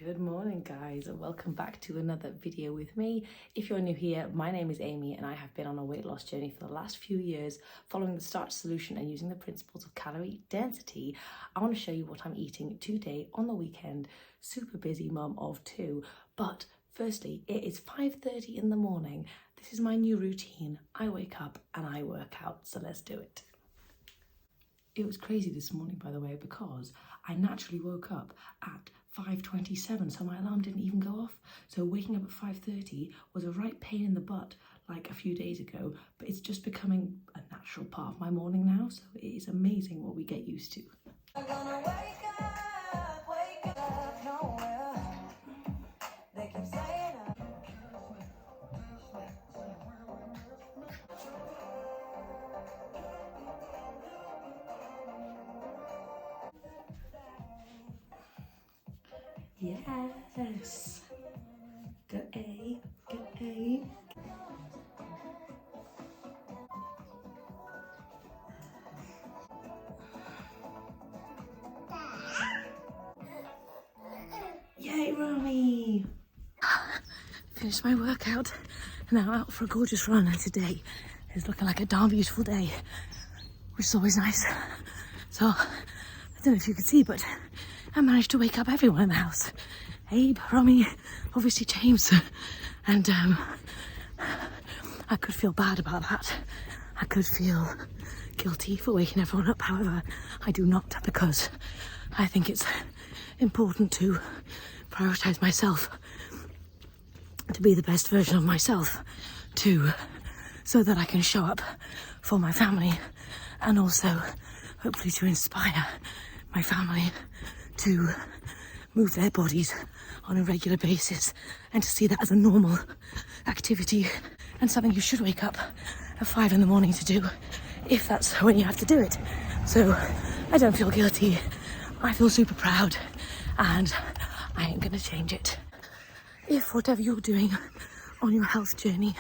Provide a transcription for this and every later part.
Good morning guys, and welcome back to another video with me. If you're new here, my name is Amy and I have been on a weight loss journey for the last few years following the Starch Solution and using the principles of calorie density. I want to show you what I'm eating today on the weekend. Super busy mum of two, but firstly, it is 5:30 in the morning. This is my new routine. I wake up and I work out, so let's do it. It was crazy this morning, by the way, because I naturally woke up at 5:27, so my alarm didn't even go off. So waking up at 5:30 was a right pain in the butt like a few days ago, but it's just becoming a natural part of my morning now, so it is amazing what we get used to. I'm gonna wake up nowhere. They keep saying yes. Good A, good A. Yay, Romy! Finished my workout and now out for a gorgeous run, and today is looking like a darn beautiful day, which is always nice. So, I don't know if you can see, but I managed to wake up everyone in the house. Abe, Romy, obviously James, and I could feel bad about that. I could feel guilty for waking everyone up. However, I do not, because I think it's important to prioritise myself, to be the best version of myself, so that I can show up for my family, and also hopefully to inspire my family to move their bodies on a regular basis, and to see that as a normal activity and something you should wake up at 5 in the morning to do, if that's when you have to do it. So I don't feel guilty. I feel super proud, and I ain't gonna change it. If whatever you're doing on your health journey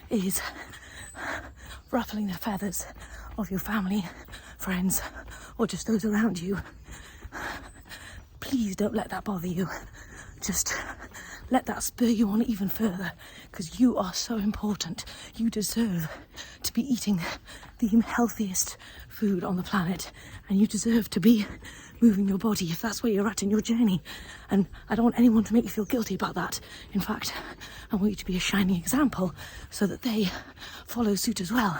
is ruffling the feathers of your family, friends, or just those around you, please don't let that bother you. Just let that spur you on even further, because you are so important. You deserve to be eating the healthiest food on the planet, and you deserve to be moving your body if that's where you're at in your journey. And I don't want anyone to make you feel guilty about that. In fact, I want you to be a shining example so that they follow suit as well.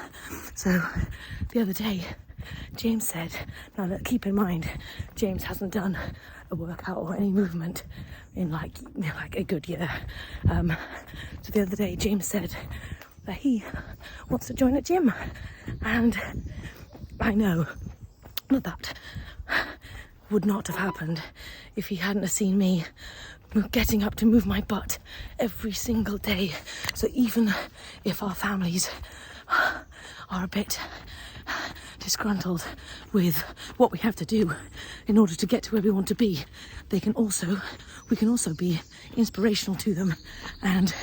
So the other day, James said, now look, keep in mind, James hasn't done a workout or any movement in like a good year. So the other day, James said that he wants to join a gym, and I know that would not have happened if he hadn't have seen me getting up to move my butt every single day. So even if our families are a bit disgruntled with what we have to do in order to get to where we want to be, we can also be inspirational to them. And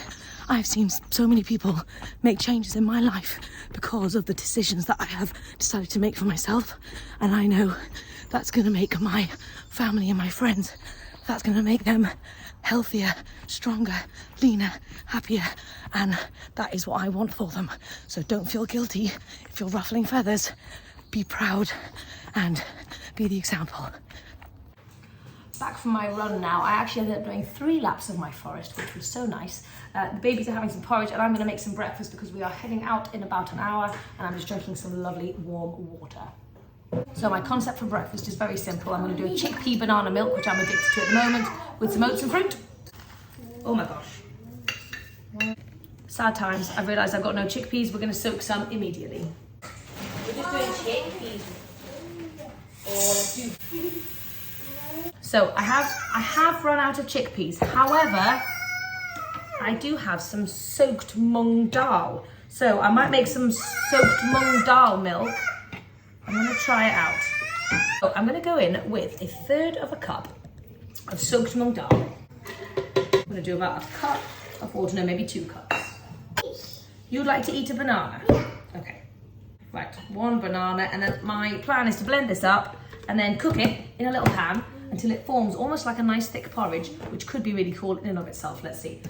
I've seen so many people make changes in my life because of the decisions that I have decided to make for myself, and I know that's going to make my family and my friends, that's going to make them healthier, stronger, leaner, happier, and that is what I want for them. So don't feel guilty if you're ruffling feathers. Be proud and be the example. Back from my run now. I actually ended up doing 3 laps of my forest, which was so nice. The babies are having some porridge, and I'm going to make some breakfast because we are heading out in about an hour, and I'm just drinking some lovely warm water. So my concept for breakfast is very simple. I'm going to do a chickpea banana milk, which I'm addicted to at the moment, with some oats and fruit. Oh my gosh. Sad times. I've realised I've got no chickpeas. We're going to soak some immediately. We're just doing chickpeas. So I have run out of chickpeas. However, I do have some soaked mung dal. So I might make some soaked mung dal milk. I'm going to try it out. So I'm going to go in with 1/3 of a cup of soaked mung dal. I'm going to do about a cup of water, no, maybe 2 cups. You'd like to eat a banana? Okay. Right, 1 banana, and then my plan is to blend this up and then cook it in a little pan until it forms almost like a nice thick porridge, which could be really cool in and of itself. Let's see.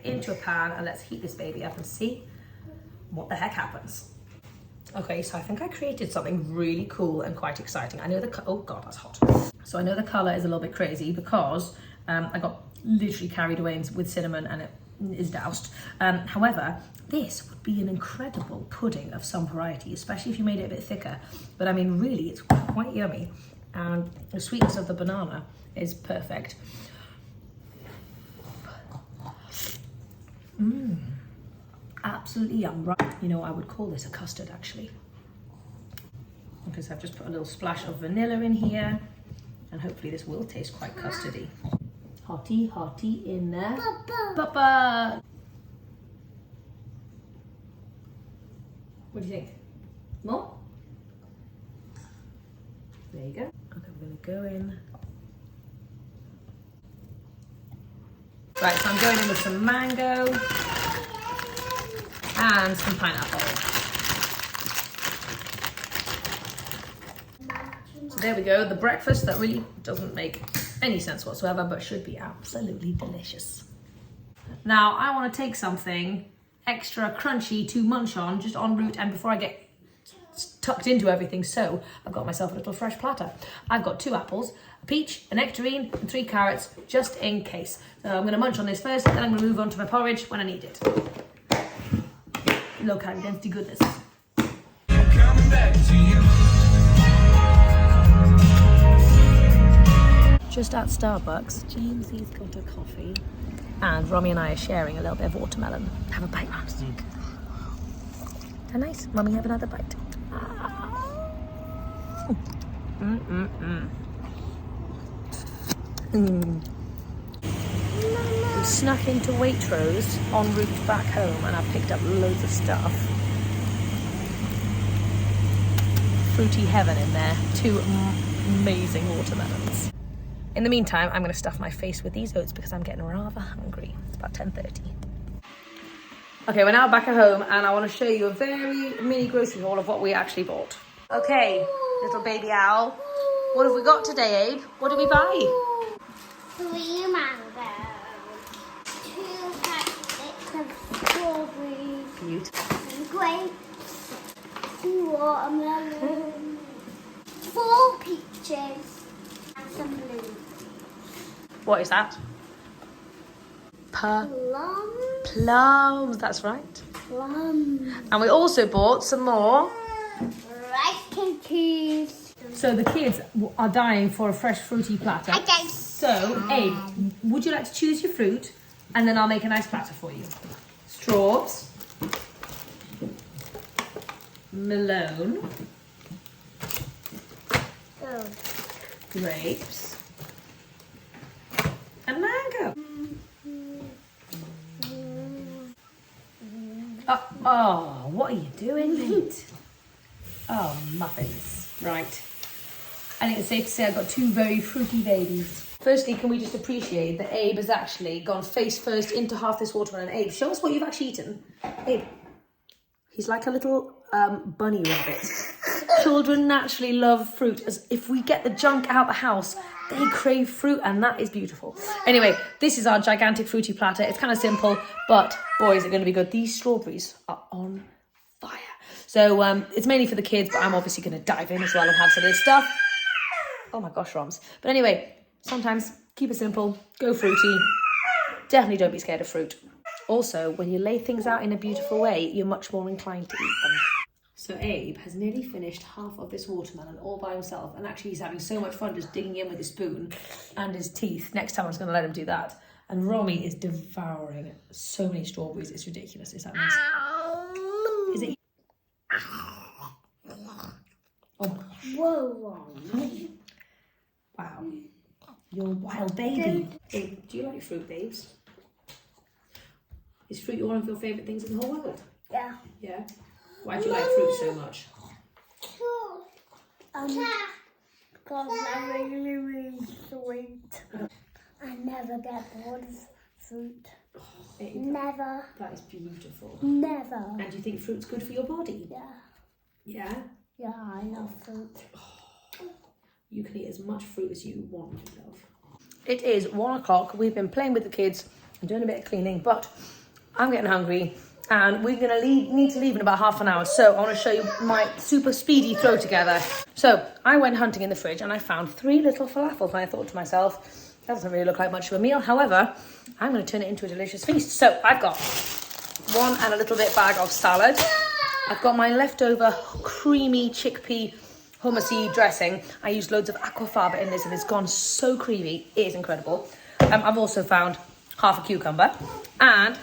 Into a pan, and let's heat this baby up and see what the heck happens. Okay, so I think I created something really cool and quite exciting. I know oh God, that's hot. So I know the color is a little bit crazy because I got literally carried away with cinnamon and it is doused. However, this would be an incredible pudding of some variety, especially if you made it a bit thicker. But I mean, really, it's quite yummy. And the sweetness of the banana is perfect. Absolutely yum. You know, I would call this a custard actually. Because I've just put a little splash of vanilla in here. And hopefully this will taste quite custardy. Hottie, hottie in there. Papa. Papa. What do you think? More? There you go. Okay, we're gonna go in. Right, so I'm going in with some mango and some pineapple. So there we go, the breakfast that really doesn't make any sense whatsoever, but should be absolutely delicious. Now, I want to take something extra crunchy to munch on, just en route and before I get tucked into everything. So I've got myself a little fresh platter. I've got 2 apples, a peach, a nectarine, and 3 carrots, just in case. So I'm going to munch on this first, then I'm going to move on to my porridge when I need it. Low calorie density goodness. Coming back to you. Just at Starbucks, Jamesy's got a coffee, and Romy and I are sharing a little bit of watermelon. Have a bite, Rams. How nice. Mummy, have another bite. We snuck into Waitrose en route back home, and I picked up loads of stuff. Fruity heaven in there. 2 amazing watermelons. In the meantime, I'm going to stuff my face with these oats because I'm getting rather hungry. It's about 10:30. Okay, we're now back at home and I want to show you a very mini grocery haul of what we actually bought. Okay, little baby owl. What have we got today, Abe? What did we buy? 3 mangoes, 2 packets of strawberries, Beautiful. and grapes, 2 watermelons, 4 peaches, and some blueberries. What is that? Plums, that's right. Plums. And we also bought some more. Rice cookies. So the kids are dying for a fresh fruity platter. Okay. So, Abe, would you like to choose your fruit? And then I'll make a nice platter for you. Straws. Melon. Oh. Grapes. And mango. Oh, what are you doing, mate? Oh, muffins. Right. I think it's safe to say I've got 2 very fruity babies. Firstly, can we just appreciate that Abe has actually gone face first into half this watermelon. Abe, show us what you've actually eaten. Abe, he's like a little bunny rabbit. Children naturally love fruit. As if we get the junk out the house, they crave fruit, and that is beautiful. Anyway, this is our gigantic fruity platter. It's kind of simple, but boys are going to be good. These strawberries are on fire. So it's mainly for the kids, but I'm obviously going to dive in as well and have some of this stuff. Oh my gosh, Roms. But anyway, sometimes keep it simple, go fruity. Definitely don't be scared of fruit. Also, when you lay things out in a beautiful way, you're much more inclined to eat them. So Abe has nearly finished half of this watermelon all by himself, and actually he's having so much fun just digging in with his spoon and his teeth. Next time I'm just going to let him do that. And Romy is devouring so many strawberries. It's ridiculous. Is that nice? Is it? Oh my gosh. Whoa. Wow. You're a wild baby. Abe, do you like fruit, babes? Is fruit one of your favourite things in the whole world? Yeah. Yeah? Why do you like fruit so much? Because they're really sweet. I never get bored of fruit. Abe, Never. that is beautiful. Never. And do you think fruit's good for your body? Yeah. Yeah? Yeah, I love fruit. You can eat as much fruit as you want, my love. It is 1 o'clock. We've been playing with the kids and doing a bit of cleaning, but I'm getting hungry and we're gonna need to leave in about half an hour. So I want to show you my super speedy throw together. So I went hunting in the fridge and I found 3 little falafels and I thought to myself, that doesn't really look like much of a meal. However, I'm going to turn it into a delicious feast. So I've got 1 and a little bit bag of salad. I've got my leftover creamy chickpea hummusy dressing. I used loads of aquafaba in this and it's gone so creamy. It is incredible. I've also found half a cucumber and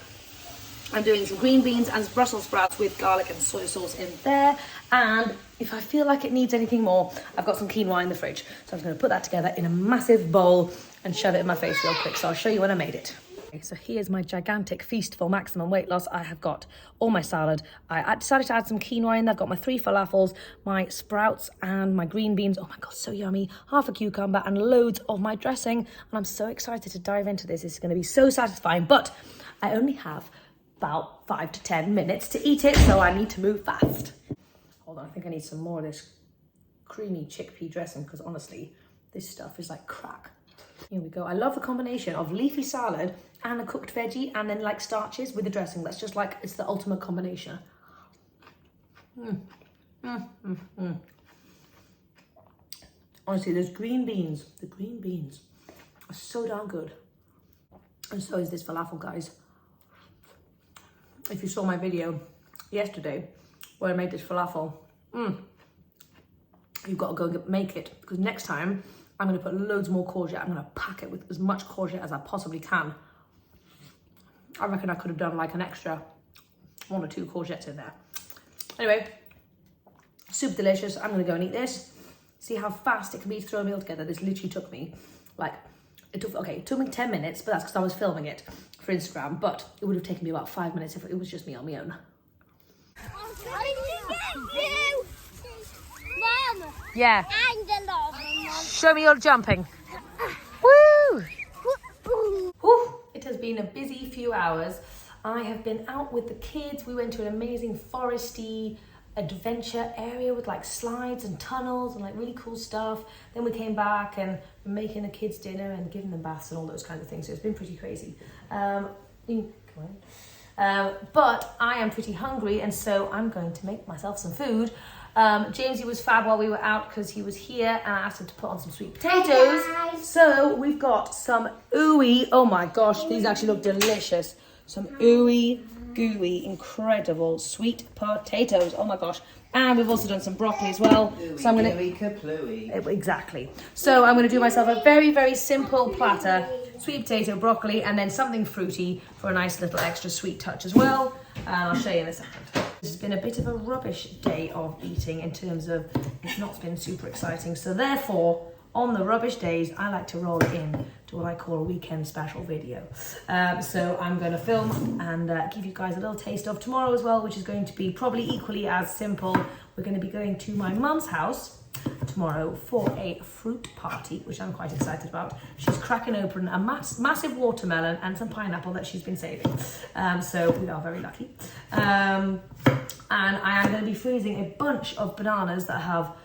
I'm doing some green beans and Brussels sprouts with garlic and soy sauce in there. And if I feel like it needs anything more, I've got some quinoa in the fridge. So I'm just going to put that together in a massive bowl and shove it in my face real quick. So I'll show you when I made it. Okay, so here's my gigantic feast for maximum weight loss. I have got all my salad. I decided to add some quinoa in there. I've got my 3 falafels, my sprouts and my green beans. Oh my God, so yummy. Half a cucumber and loads of my dressing. And I'm so excited to dive into this. It's going to be so satisfying. But I only have about 5 to 10 minutes to eat it, so I need to move fast. Hold on, I think I need some more of this creamy chickpea dressing because honestly, this stuff is like crack. Here we go. I love the combination of leafy salad and a cooked veggie and then like starches with the dressing. That's just like, it's the ultimate combination. Honestly, those green beans, the green beans are so darn good. And so is this falafel, guys. If you saw my video yesterday where I made this falafel, you've got to go and make it because next time I'm going to put loads more courgette. I'm going to pack it with as much courgette as I possibly can. I reckon I could have done like an extra 1 or 2 courgettes in there. Anyway, super delicious. I'm going to go and eat this. See how fast it can be to throw a meal together. This literally took me like, it took me 10 minutes, but that's because I was filming it for Instagram, but it would have taken me about 5 minutes if it was just me on my own. Mom! Yeah. I'm the lava. Show me your jumping. Woo! Whew. It has been a busy few hours. I have been out with the kids. We went to an amazing foresty adventure area with like slides and tunnels and like really cool stuff. Then we came back and making the kids dinner and giving them baths and all those kinds of things. So it's been pretty crazy. But I am pretty hungry and so I'm going to make myself some food. Jamesy was fab while we were out because he was here and I asked him to put on some sweet potatoes. So we've got some ooey, oh my gosh, these actually look delicious. Some ooey gooey, incredible sweet potatoes. Oh my gosh. And we've also done some broccoli as well. Ooey, so I'm going to... Exactly. So I'm going to do myself a very, very simple platter. Sweet potato, broccoli, and then something fruity for a nice little extra sweet touch as well. And I'll show you in a second. This has been a bit of a rubbish day of eating in terms of it's not been super exciting. So therefore, on the rubbish days, I like to roll it in to what I call a weekend special video. So I'm going to film and give you guys a little taste of tomorrow as well, which is going to be probably equally as simple. We're going to be going to my mum's house tomorrow for a fruit party, which I'm quite excited about. She's cracking open a massive watermelon and some pineapple that she's been saving. So we are very lucky. And I am going to be freezing a bunch of bananas that have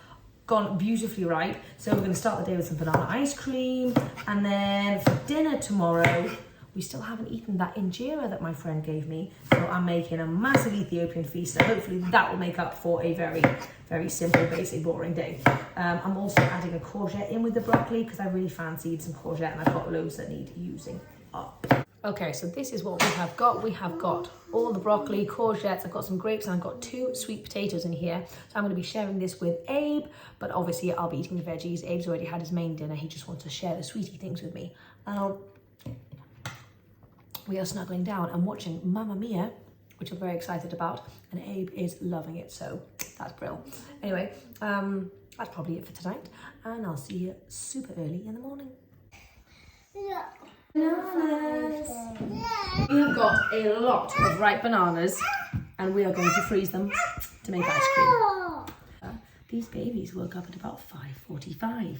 gone beautifully ripe. So we're going to start the day with some banana ice cream. And then for dinner tomorrow, we still haven't eaten that injera that my friend gave me. So I'm making a massive Ethiopian feast. So hopefully that will make up for a very, very simple, basic, boring day. I'm also adding a courgette in with the broccoli because I really fancied some courgette and I've got loads that need using up. Okay, so this is what we have got. We have got all the broccoli, courgettes, I've got some grapes, and I've got 2 sweet potatoes in here. So I'm going to be sharing this with Abe, but obviously I'll be eating the veggies. Abe's already had his main dinner. He just wants to share the sweetie things with me. We are snuggling down and watching Mamma Mia, which I'm very excited about, and Abe is loving it, so that's brilliant. Anyway, that's probably it for tonight, and I'll see you super early in the morning. Yeah. Bananas. We have got a lot of ripe bananas and we are going to freeze them to make ice cream. These babies woke up at about 5:45.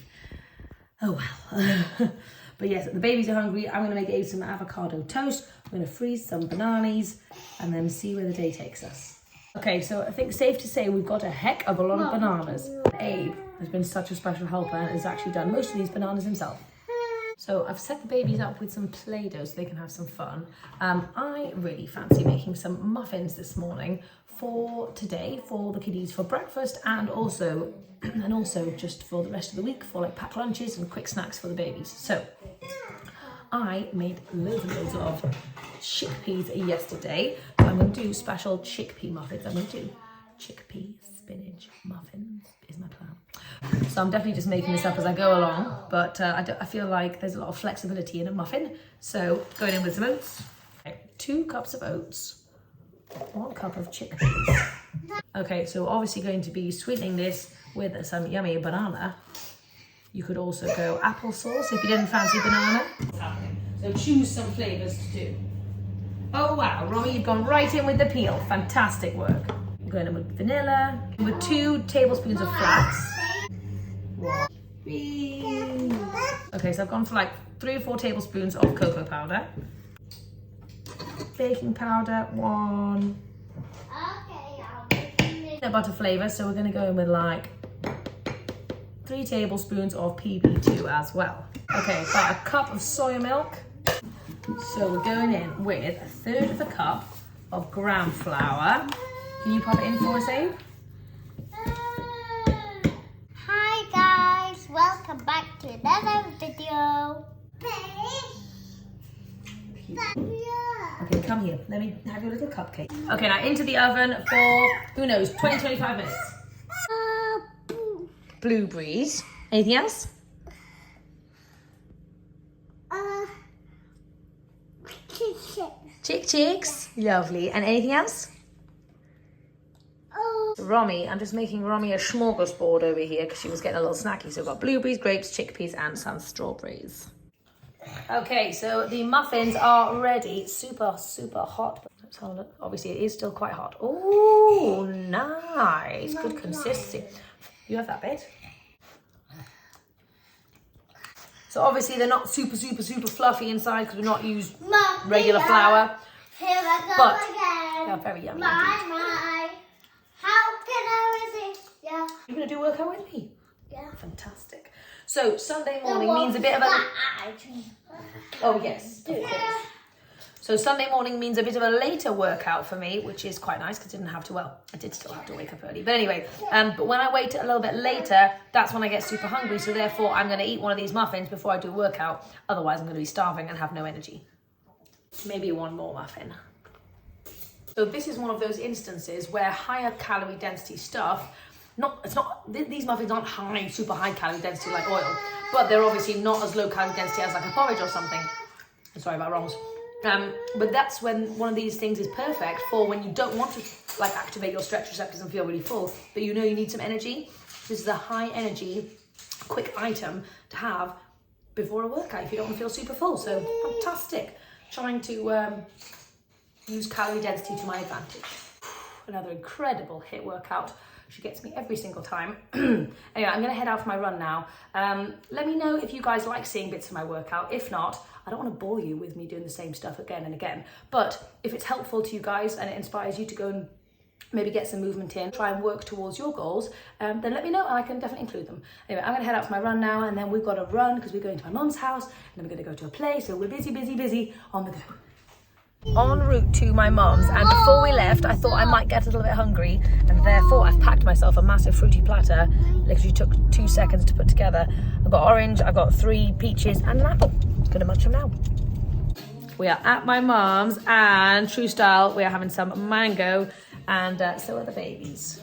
Oh well. But yes, the babies are hungry. I'm going to make Abe some avocado toast. I'm going to freeze some bananas and then see where the day takes us. Okay, so I think safe to say we've got a heck of a lot of bananas. Abe has been such a special helper and has actually done most of these bananas himself. So I've set the babies up with some Play-Doh so they can have some fun. I really fancy making some muffins this morning for today, for the kiddies for breakfast, and also just for the rest of the week for like packed lunches and quick snacks for the babies. So I made loads and loads of chickpeas yesterday. I'm going to do special chickpea muffins. I'm going to do chickpea spinach muffins is my plan. So I'm definitely just making this up as I go along, but I feel like there's a lot of flexibility in a muffin. So going in with some oats, 2 cups of oats, 1 cup of chickpeas. Okay, so obviously going to be sweetening this with some yummy banana. You could also go applesauce if you didn't fancy banana. So choose some flavours to do. Oh wow, Romy, you've gone right in with the peel. Fantastic work. I'm going in with vanilla, with 2 tablespoons of flax. Okay, so I've gone for like 3 or 4 tablespoons of cocoa powder. Baking powder, 1. Peanut butter flavour, so we're going to go in with like 3 tablespoons of PB2 as well. Okay, about a cup of soy milk. So we're going in with 1/3 of a cup of gram flour. Can you pop it in for us, Abe? Hi guys, welcome back to another video. Okay, come here. Let me have your little cupcake. Okay, now into the oven for, who knows, 20-25 minutes. Blueberries. Anything else? Chicks. Lovely. And anything else? Romy, I'm just making Romy a smorgasbord over here because she was getting a little snacky. So we've got blueberries, grapes, chickpeas, and some strawberries. Okay, so the muffins are ready. Super, super hot. Let's have a look. Obviously, it is still quite hot. Oh, nice. Good consistency. You have that bit. So obviously, they're not super, super, super fluffy inside because we've not used regular flour. Here I go But again. they are very yummy. My. How can I resist? Yeah. You're going to do workout with me? Yeah. Fantastic. So Sunday morning means a bit of a... Oh, yes, of course. So Sunday morning means a bit of a later workout for me, which is quite nice because I didn't have to, well, I did still have to wake up early. But anyway, but when I wait a little bit later, that's when I get super hungry. So therefore, I'm going to eat one of these muffins before I do a workout. Otherwise, I'm going to be starving and have no energy. Maybe 1 more muffin. So this is one of those instances where higher calorie density stuff, these muffins aren't super high calorie density like oil, but they're obviously not as low calorie density as like a porridge or something. Sorry about wrongs. But that's when one of these things is perfect for when you don't want to like activate your stretch receptors and feel really full, but you know you need some energy. This is a high energy, quick item to have before a workout if you don't want to feel super full. So fantastic. Trying to use calorie density to my advantage. Another incredible HIIT workout. She gets me every single time. Anyway, I'm gonna head out for my run now. Let me know if you guys like seeing bits of my workout. If not, I don't want to bore you with me doing the same stuff again and again. But if it's helpful to you guys and it inspires you to go and maybe get some movement in, try and work towards your goals, then let me know and I can definitely include them. Anyway, I'm gonna head out for my run now and then we've got to run because we're going to my mum's house and then we're gonna go to a play. So we're busy on the go. En route to my mum's, and before we left I thought I might get a little bit hungry and therefore I've packed myself a massive fruity platter. Literally took 2 seconds to put together. I've got orange, I've got 3 peaches and an apple. Gonna munch them now. We are at my mum's and true style we are having some mango and so are the babies.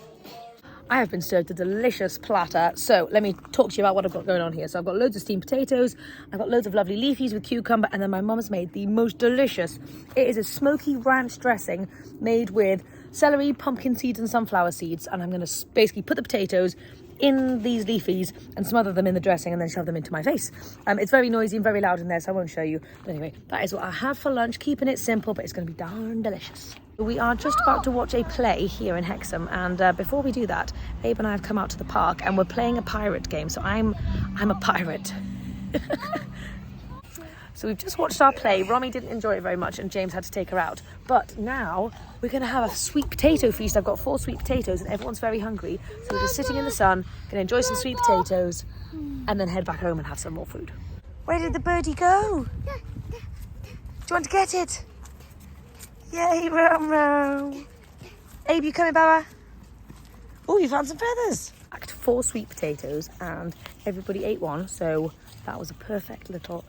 I have been served a delicious platter. So let me talk to you about what I've got going on here. So I've got loads of steamed potatoes. I've got loads of lovely leafies with cucumber. And then my mum has made the most delicious. It is a smoky ranch dressing made with celery, pumpkin seeds and sunflower seeds. And I'm going to basically put the potatoes in these leafies and smother them in the dressing and then shove them into my face. It's very noisy and very loud in there, so I won't show you. But anyway, that is what I have for lunch. Keeping it simple, but it's going to be darn delicious. We are just about to watch a play here in Hexham, and before we do that, Abe and I have come out to the park and we're playing a pirate game. So I'm a pirate. So we've just watched our play. Romy didn't enjoy it very much and James had to take her out. But now we're going to have a sweet potato feast. I've got 4 sweet potatoes and everyone's very hungry. So we're just sitting in the sun, going to enjoy some sweet potatoes and then head back home and have some more food. Where did the birdie go? Do you want to get it? Yay, Rom. Abe, you coming, Baba? Oh, you found some feathers. Packed 4 sweet potatoes and everybody ate one. So that was a perfect little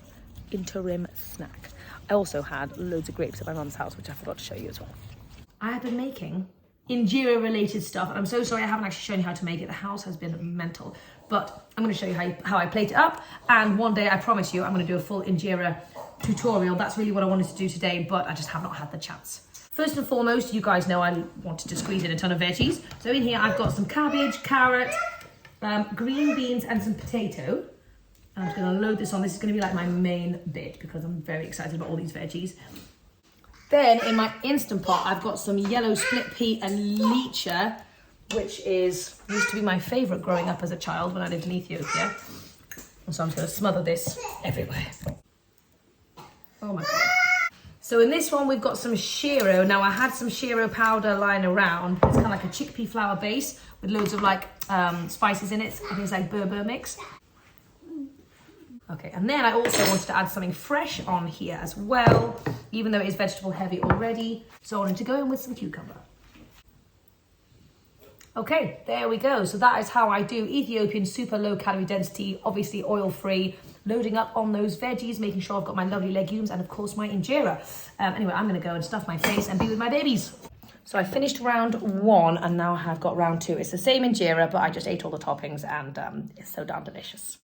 interim snack. I also had loads of grapes at my mum's house, which I forgot to show you as well. I have been making injera related stuff and I'm so sorry I haven't actually shown you how to make it. The house has been mental, but I'm going to show you how I plate it up, and one day I promise you I'm going to do a full injera tutorial. That's really what I wanted to do today, but I just have not had the chance. First and foremost, you guys know I wanted to squeeze in a ton of veggies. So in here I've got some cabbage, carrot, green beans and some potato. And I'm just going to load this on. This is going to be like my main bit because I'm very excited about all these veggies. Then in my Instant Pot, I've got some yellow split pea and leecher, which used to be my favourite growing up as a child when I lived in Ethiopia. And so I'm just going to smother this everywhere. Oh my God. So in this one, we've got some shiro. Now I had some shiro powder lying around. It's kind of like a chickpea flour base with loads of like spices in it. I think it's like Berber mix. Okay, and then I also wanted to add something fresh on here as well, even though it is vegetable heavy already. So I wanted to go in with some cucumber. Okay, there we go. So that is how I do Ethiopian super low calorie density, obviously oil free, loading up on those veggies, making sure I've got my lovely legumes and of course my injera. Anyway, I'm gonna go and stuff my face and be with my babies. So I finished round 1 and now I have got round 2. It's the same injera, but I just ate all the toppings and it's so damn delicious.